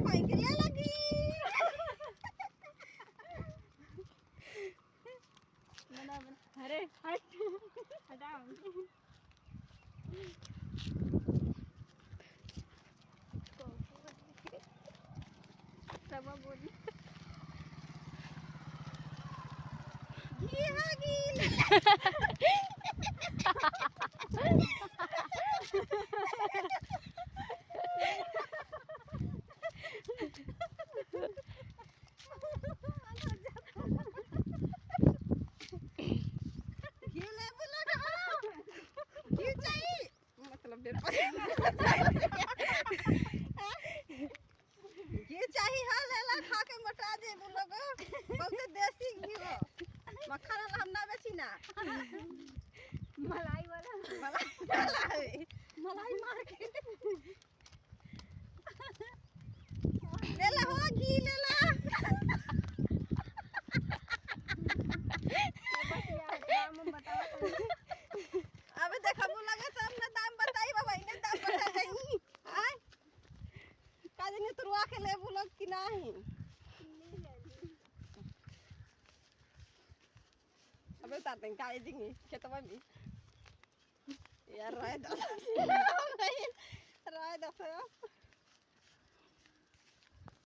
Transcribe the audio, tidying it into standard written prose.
कोई के ले लगी बना बना अरे हट हटाओ सब बोल घी हा घी घी ले बोला घी चाहिए मतलब डेढ़ घी चाहिए हाँ ले ला खा के मोटा जे लोग बहुत देसी घी हो मक्खन वाला हम ना बेची ना मलाई वाला मलाई मार के ले ला हो घी ले ला दाम बताओ अबे देखा वो लगा सब ने दाम बताई बाबा इने दाम बता दई हां काजे ने तुरवा के ले वो लोग कि नहीं अबे उतार दें काजे जिंगी खेतवा में यार राय दस राय दस